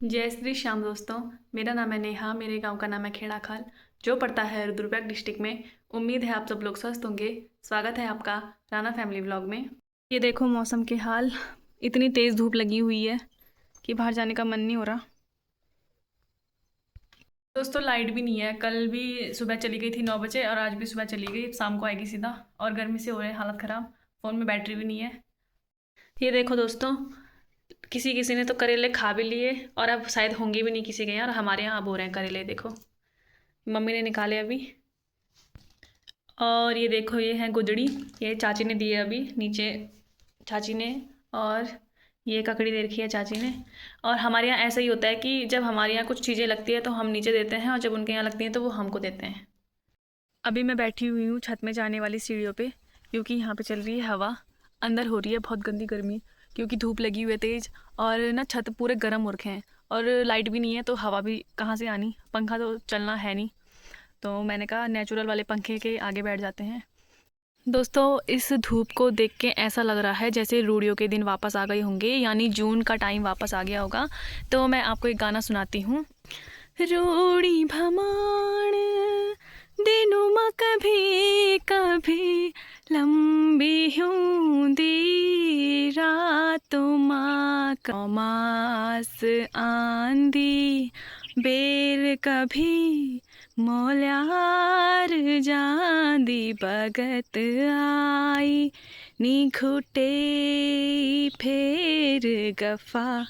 जय श्री श्याम दोस्तों। मेरा नाम है नेहा। मेरे गांव का नाम है खेड़ा खाल, जो पड़ता है रुद्रप्रयाग डिस्ट्रिक्ट में। उम्मीद है आप सब लोग स्वस्थ होंगे। स्वागत है आपका राना फैमिली व्लॉग में। ये देखो मौसम के हाल, इतनी तेज़ धूप लगी हुई है कि बाहर जाने का मन नहीं हो रहा। दोस्तों लाइट भी नहीं है। कल भी सुबह चली गई थी 9 बजे और आज भी सुबह चली गई, शाम को आएगी सीधा। और गर्मी से हो रहे हालत ख़राब, फ़ोन में बैटरी भी नहीं है। ये देखो दोस्तों, किसी किसी ने तो करेले खा भी लिए और अब शायद होंगे भी नहीं किसी के यहाँ। और हमारे यहाँ अब हो रहे हैं करेले, देखो मम्मी ने निकाले अभी। और ये देखो ये है गुदड़ी, ये चाची ने दी है अभी नीचे चाची ने। और ये ककड़ी दे रखी है चाची ने। और हमारे यहाँ ऐसा ही होता है कि जब हमारे यहाँ कुछ चीज़ें लगती है तो हम नीचे देते हैं, और जब उनके यहाँ लगती हैं तो वो हमको देते हैं। अभी मैं बैठी हुई हूँ छत में जाने वाली सीढ़ियों पे, क्योंकि यहाँ पे चल रही है हवा। अंदर हो रही है बहुत गंदी गर्मी, क्योंकि धूप लगी हुई है तेज़। और ना छत पूरे गर्म हो रखे हैं, और लाइट भी नहीं है तो हवा भी कहाँ से आनी, पंखा तो चलना है नहीं। तो मैंने कहा नेचुरल वाले पंखे के आगे बैठ जाते हैं। दोस्तों इस धूप को देख के ऐसा लग रहा है जैसे रूड़ियों के दिन वापस आ गए होंगे, यानी जून का टाइम वापस आ गया होगा। तो मैं आपको एक गाना सुनाती हूँ। रूड़ी भमाण दिनों में कभी कभी लंबी होंदी रातों माँ कमास आंधी बेर कभी मोल्यार जांदी बगत आई नी घुटे फेर गफा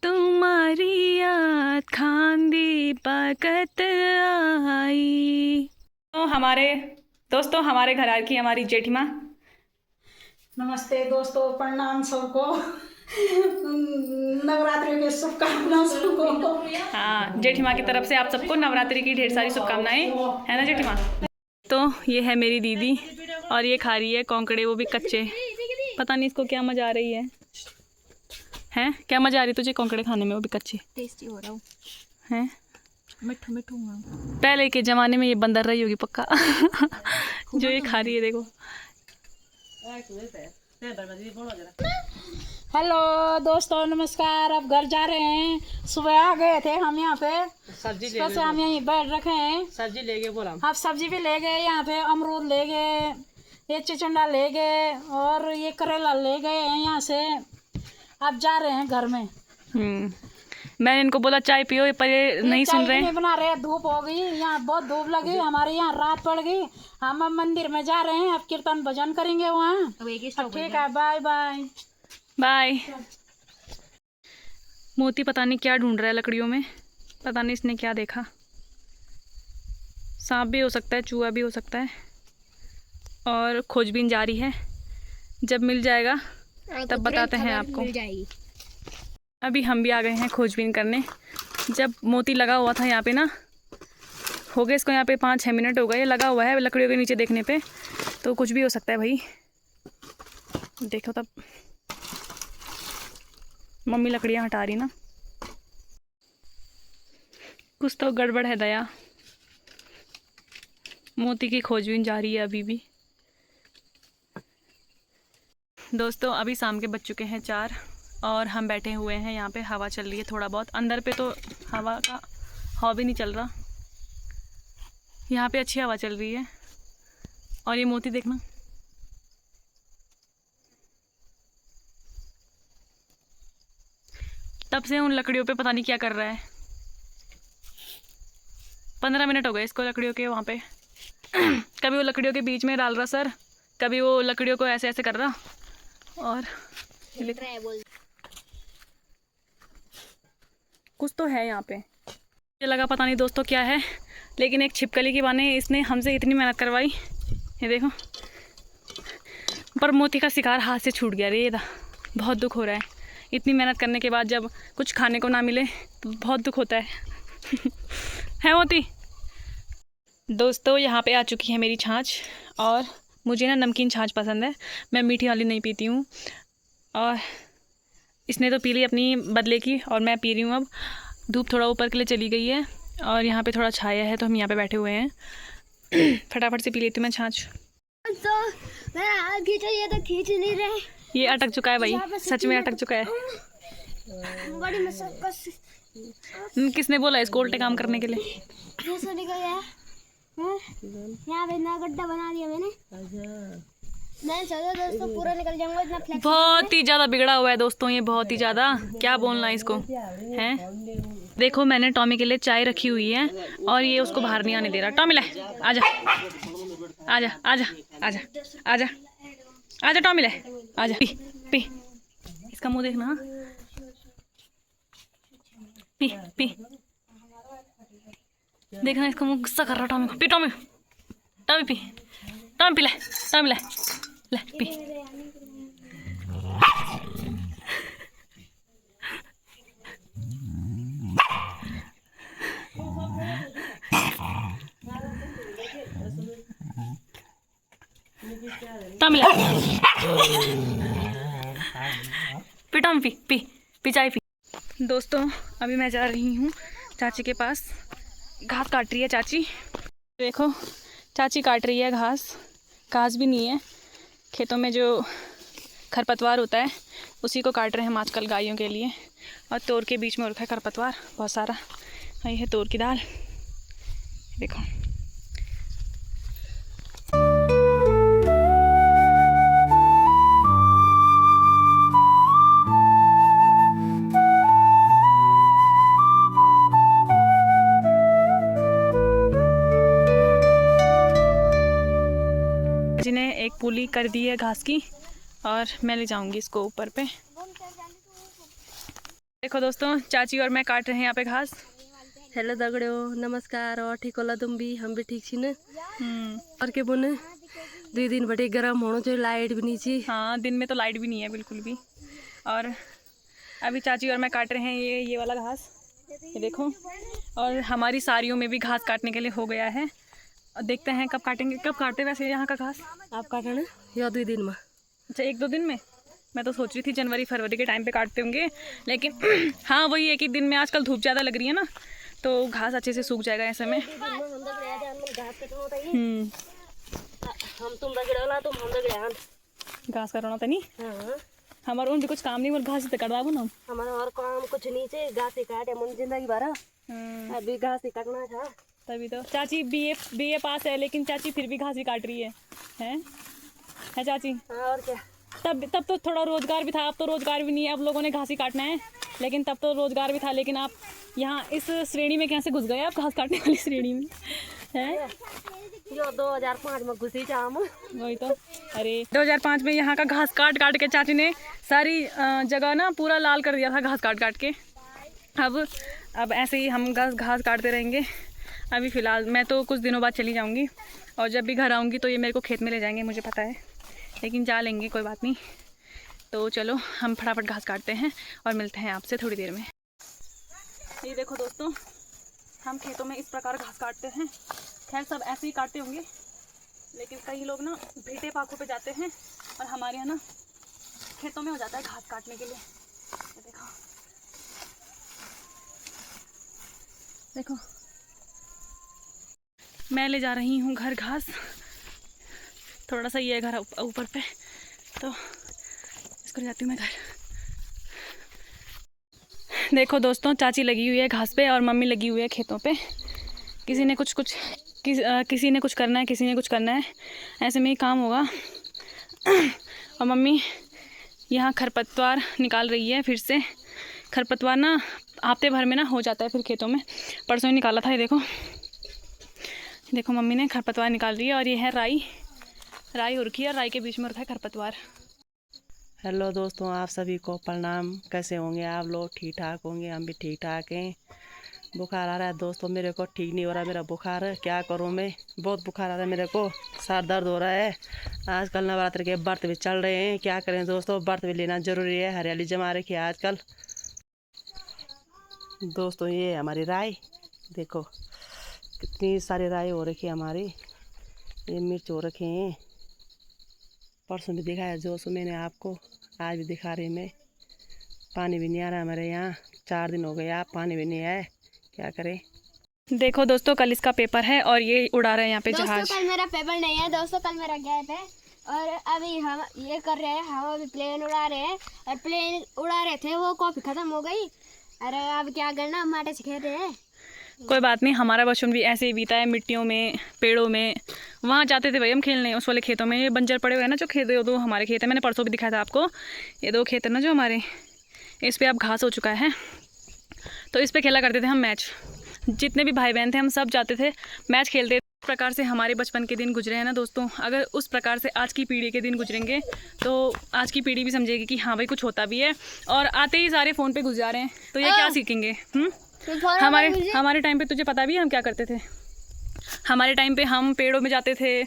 तुम्हारी याद खांदी बगत आई। तो हमारे दोस्तों हमारे घर आ की हमारी जेठी माँ। नमस्ते दोस्तों, प्रणाम सबको। नवरात्रि की शुभकामनाएं सबको। हाँ, जेठी माँ की तरफ से आप सबको नवरात्रि की ढेर सारी शुभकामनाएं, है ना जेठी माँ। तो ये है मेरी दीदी, और ये खा रही है कोंकड़े, वो भी कच्चे। पता नहीं इसको क्या मजा आ रही है। हैं क्या मजा आ रही तुझे कोंकड़े खाने में, वो भी कच्चे? टेस्टी हो रहा हूँ, हैं मिठू मिठू। पहले के ज़माने में ये बंदर रही होगी पक्का। जो ये खा रही है देखो। हेलो दोस्तों, नमस्कार। अब घर जा रहे हैं। सुबह आ गए थे हम यहाँ पे, सब्जी ले वैसे हम यहीं बैठ रखे हैं। सब्जी ले गए बोला। अब सब्जी भी ले गए, यहाँ पे अमरूद ले गए, ये चिचंडा ले गए, और ये करेला ले गए हैं यहाँ से। अब जा रहे हैं घर में। मैंने इनको बोला चाय पियो, पर ये नहीं सुन रहे। नहीं बना रहे, धूप हो गई, यहाँ बहुत धूप लगी, हमारे यहाँ रात पड़ गई। हम अब मंदिर में जा रहे हैं, अब कीर्तन भजन करेंगे वहाँ। ठीक है, बाय बाय बाय। मोती पता नहीं क्या ढूंढ रहा है लकड़ियों में, पता नहीं इसने क्या देखा। सांप भी हो सकता है, चूहा भी हो सकता है। और खोजबीन जारी है, जब मिल जाएगा तब बताते हैं आपको। अभी हम भी आ गए हैं खोजबीन करने। जब मोती लगा हुआ था यहाँ पे ना, हो गए इसको यहाँ पे 5-6 मिनट हो गए लगा हुआ है लकड़ियों के नीचे देखने पे। तो कुछ भी हो सकता है भाई। देखो तब मम्मी लकड़ियाँ हटा रही ना, कुछ तो गड़बड़ है दया। मोती की खोजबीन जारी है अभी भी। दोस्तों अभी शाम के बज चुके हैं 4, और हम बैठे हुए हैं यहाँ पे। हवा चल रही है थोड़ा बहुत, अंदर पे तो हवा का हवा भी नहीं चल रहा। यहाँ पे अच्छी हवा चल रही है। और ये मोती देखना, तब से उन लकड़ियों पे पता नहीं क्या कर रहा है। 15 मिनट हो गए इसको लकड़ियों के वहाँ पे। कभी वो लकड़ियों के बीच में डाल रहा सर, कभी वो लकड़ियों को ऐसे ऐसे कर रहा। और कुछ तो है यहाँ पे, मुझे लगा पता नहीं दोस्तों क्या है, लेकिन एक छिपकली की बहाने इसने हमसे इतनी मेहनत करवाई। ये देखो, पर मोती का शिकार हाथ से छूट गया रे। ये बहुत दुख हो रहा है, इतनी मेहनत करने के बाद जब कुछ खाने को ना मिले तो बहुत दुख होता है। है मोती। दोस्तों यहाँ पे आ चुकी है मेरी छाछ, और मुझे ना नमकीन छाछ पसंद है, मैं मीठी वाली नहीं पीती हूँ। और इसने तो पी ली अपनी बदले की, और मैं पी रही हूँ अब। धूप थोड़ा ऊपर के लिए चली गई है, और यहाँ पे थोड़ा छाया है तो हम यहाँ पे बैठे हुए हैं। फटाफट से पी लेती हूँ मैं छाछ। तो मेरा हाथ खींचो, ये तो खींच नहीं रहे। ये अटक चुका है भाई, सच में अटक चुका है। बड़ी मशक्कत किसने बोला इसको उल्टे काम करने के लिए? जैसे निकल गया यहाँ पे ना गड्ढा बना दिया मैंने। मैं चलो दोस्तों पूरा निकल जाऊंगा इतना फ्लेक्स। बहुत ही ज़्यादा बिगड़ा हुआ है दोस्तों ये, बहुत ही ज़्यादा, क्या बोलना है इसको हैं। देखो मैंने टॉमी के लिए चाय रखी हुई है और ये उसको बाहर नहीं आने दे रहा। टॉमी ले आजा आजा आजा आजा आजा आजा टॉमी ले आजा, पी पी, इसका मुंह देखना, पी पी, देखना इसका मुंह गुस्सा कर रहा। टॉमी को P, Tommy Tommy P, Tommy P ले, टॉमी ले ले पी। टॉमी ले P, Tommy P P P, चाय पी। दोस्तों अभी मैं जा रही हूँ चाची के पास, घास काट रही है चाची। देखो चाची काट रही है घास, घास भी नहीं है, खेतों में जो खरपतवार होता है उसी को काट रहे हैं हम आजकल गायों के लिए। और तोर के बीच में रखा है खरपतवार बहुत सारा। ये है तोर की दाल, देखो। जिन्हें एक पुली कर दी है घास की और मैं ले जाऊंगी इसको ऊपर पे। देखो दोस्तों चाची और मैं काट रहे हैं यहाँ पे घास। हेलो दगड़ो, नमस्कार। और ठीक होला तुम भी? हम भी ठीक छी न। और के बोने 2 दिन बड़े गर्म होना चाहिए, लाइट भी नहीं चाहिए। हाँ दिन में तो लाइट भी नहीं है बिल्कुल भी। और अभी चाची और मैं काट रहे हैं ये वाला घास, ये देखो। और हमारी साड़ियों में भी घास काटने के लिए हो गया है, और देखते हैं कब काटेंगे। कब काटे वैसे यहाँ का घास? आप काटना या 2 दिन में? अच्छा 1-2 दिन में। मैं तो सोच रही थी जनवरी फरवरी के टाइम पे काटते होंगे, लेकिन हाँ वही एक ही दिन में। आजकल धूप ज़्यादा लग रही है ना, तो घास अच्छे से सूख जाएगा ऐसे में। हम तुम दगड़ला तुम हम दगड़ान घास करना था नहीं। हाँ हमारा उन भी कुछ काम नहीं, और घास ही तो कटवा ना। हमारा और काम कुछ नहीं चाहिए, घास ही काटे मन जिंदगी भर। अभी घास ही काटना था। तभी तो चाची बीए पास है, लेकिन चाची फिर भी घास ही काट रही है चाची। और क्या, तब तो थोड़ा रोजगार भी था, अब तो रोजगार भी नहीं है, अब लोगों ने घास ही काटना है। लेकिन तब तो रोजगार भी था। लेकिन आप यहाँ इस श्रेणी में कैसे घुस गए आप, घास काटने वाली श्रेणी में है? यो 2005 में घुसी जा हम। वही तो। अरे 2005 में यहाँ का घास काट काट के चाची ने सारी जगह ना पूरा लाल कर दिया था घास काट काट के। अब ऐसे ही हम घास काटते रहेंगे। अभी फ़िलहाल मैं तो कुछ दिनों बाद चली जाऊँगी, और जब भी घर आऊँगी तो ये मेरे को खेत में ले जाएंगे, मुझे पता है, लेकिन जा लेंगे, कोई बात नहीं। तो चलो हम फटाफट घास काटते हैं और मिलते हैं आपसे थोड़ी देर में। ये देखो दोस्तों, हम खेतों में इस प्रकार घास काटते हैं। खैर सब ऐसे ही काटते होंगे, लेकिन कई लोग ना भीटे पाखों पे जाते हैं, और हमारे यहाँ ना खेतों में हो जाता है घास काटने के लिए। ये देखो देखो, मैं ले जा रही हूँ घर घास। थोड़ा सा ये है घर ऊपर पे, तो इसको ले जाती हूँ मैं घर। देखो दोस्तों, चाची लगी हुई है घास पे और मम्मी लगी हुई है खेतों पे। किसी ने कुछ करना है, किसी ने कुछ करना है, ऐसे में ही काम होगा। और मम्मी यहाँ खरपतवार निकाल रही है फिर से। खरपतवार ना हफ्ते भर में ना हो जाता है फिर खेतों में। परसों ही निकाला था। ये देखो मम्मी ने खरपतवार निकाल रही है। और ये है राई हो रखी है, और राई के बीच में रखा है खरपतवार। हेलो दोस्तों, आप सभी को प्रणाम। कैसे होंगे आप लोग? ठीक ठाक होंगे, हम भी ठीक ठाक हैं। बुखार आ रहा है दोस्तों, मेरे को ठीक नहीं हो रहा मेरा बुखार है। क्या करूं मैं, बहुत बुखार आ रहा है मेरे को, सर दर्द हो रहा है। आजकल नवरात्र के व्रत भी चल रहे हैं, क्या करें दोस्तों, व्रत भी लेना ज़रूरी है। हरियाली जमा रखी है आजकल। दोस्तों ये हमारी राई देखो, कितनी सारी राई हो रखी है हमारी। ये मिर्च हो रखे हैं, परसों भी दिखाया जोशो मैंने आपको, आज भी दिखा रही मैं। पानी भी नहीं आ रहा हमारे यहाँ, 4 दिन हो गए आप पानी भी नहीं आए, क्या करें। देखो दोस्तों, कल इसका पेपर है और ये उड़ा रहे हैं यहाँ पे जहाज। दोस्तों कल मेरा पेपर नहीं है दोस्तों, कल मेरा गैप है। और अभी हम ये कर रहे हैं, हम अभी प्लेन उड़ा रहे हैं। और प्लेन उड़ा रहे थे, वो कॉपी ख़त्म हो गई, अरे अब क्या करना, हम माटे से खेल रहे हैं। कोई बात नहीं, हमारा बचपन भी ऐसे ही बीता है, मिट्टियों में, पेड़ों में, वहाँ जाते थे भाई हम खेलने, उस वाले खेतों में। ये बंजर पड़े हुए हैं ना जो खेत, दो हमारे खेत है, मैंने परसों भी दिखाया था आपको। ये 2 खेत है ना जो हमारे, इस पर अब घास हो चुका है, तो इस पर खेला करते थे हम मैच। जितने भी भाई बहन थे हम सब जाते थे, मैच खेलते थे। इस प्रकार से हमारे बचपन के दिन गुजरे हैं ना दोस्तों। अगर उस प्रकार से आज की पीढ़ी के दिन गुजरेंगे तो आज की पीढ़ी भी समझेगी कि हाँ भाई कुछ होता भी है। और आते ही सारे फ़ोन पे घुस जा रहे हैं, तो ये क्या सीखेंगे? हमारे टाइम पे तुझे पता भी है हम क्या करते थे? हमारे टाइम पे हम पेड़ों में जाते थे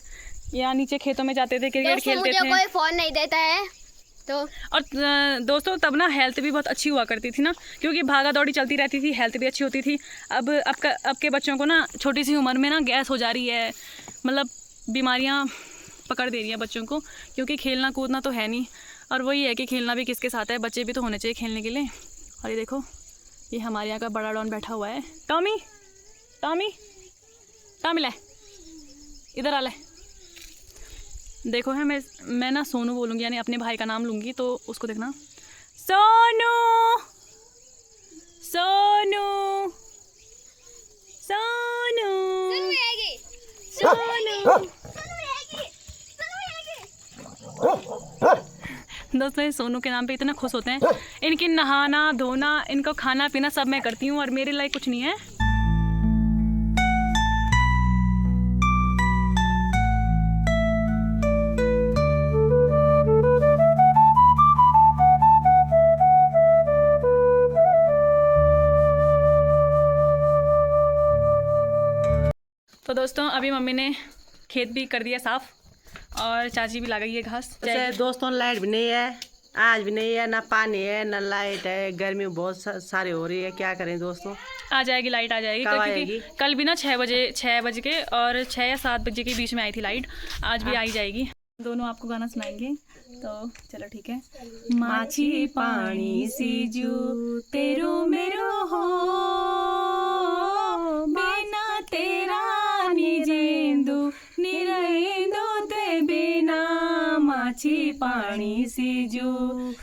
या नीचे खेतों में जाते थे, क्रिकेट खेलते थे। कोई फ़ोन नहीं देता है तो। और दोस्तों तब ना हेल्थ भी बहुत अच्छी हुआ करती थी ना, क्योंकि भागा दौड़ी चलती रहती थी, हेल्थ भी अच्छी होती थी। अब के बच्चों को ना छोटी सी उम्र में ना गैस हो जा रही है, मतलब बीमारियां पकड़ दे रही हैं बच्चों को, क्योंकि खेलना कूदना तो है नहीं। और वही है कि खेलना भी किसके साथ है, बच्चे भी तो होने चाहिए खेलने के लिए। और ये देखो, ये हमारे यहाँ का बड़ा डॉन बैठा हुआ है। टॉमी टॉमी टॉमी ले इधर आ ले। देखो है, मैं ना सोनू बोलूँगी, यानी अपने भाई का नाम लूँगी, तो उसको देखना, सोनू सोनू सोनू सोनू। दोस्तों ये सोनू के नाम पे इतना खुश होते हैं। इनकी नहाना धोना, इनको खाना पीना सब मैं करती हूँ, और मेरे लिए कुछ नहीं है। तो दोस्तों अभी मम्मी ने खेत भी कर दिया साफ़, और चाची भी ला गई है घास। दोस्तों लाइट भी नहीं है, आज भी नहीं है, ना पानी है ना लाइट है। गर्मी बहुत सारी हो रही है, क्या करें दोस्तों। आ जाएगी लाइट, आ जाएगी। क्योंकि कल भी ना 6 बज के और 6 या 7 बजे के बीच में आई थी लाइट, आज भी आई जाएगी। दोनों आपको गाना सुनाएंगे, तो चलो ठीक है। माछी पानी सीजू तेरो मेरो हो, बिना तेरा निजेंदु निरहेंदु ते बिना। माछी पानी सीजू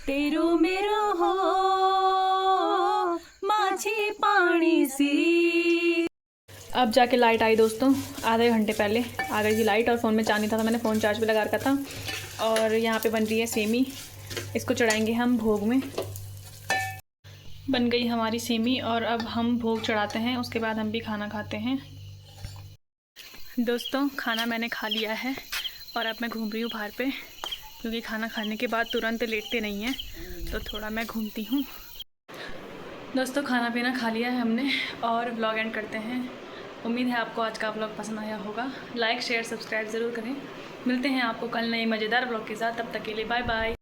तेरो मेरो हो, माछी पानी सी। अब जाके लाइट आई दोस्तों, आधे घंटे पहले आ गई थी लाइट, और फ़ोन में चार्ज नहीं था, तो मैंने फ़ोन चार्ज पे लगा रखा था। और यहाँ पे बन रही है सेमी, इसको चढ़ाएंगे हम भोग में। बन गई हमारी सेमी, और अब हम भोग चढ़ाते हैं, उसके बाद हम भी खाना खाते हैं। दोस्तों खाना मैंने खा लिया है, और अब मैं घूम रही हूँ बाहर पे, क्योंकि खाना खाने के बाद तुरंत लेटते नहीं हैं, तो थोड़ा मैं घूमती हूँ। दोस्तों खाना पीना खा लिया है हमने, और व्लॉग एंड करते हैं। उम्मीद है आपको आज का व्लॉग पसंद आया होगा। लाइक शेयर सब्सक्राइब ज़रूर करें। मिलते हैं आपको कल नए मज़ेदार व्लॉग के साथ, तब तक के लिए बाय बाय।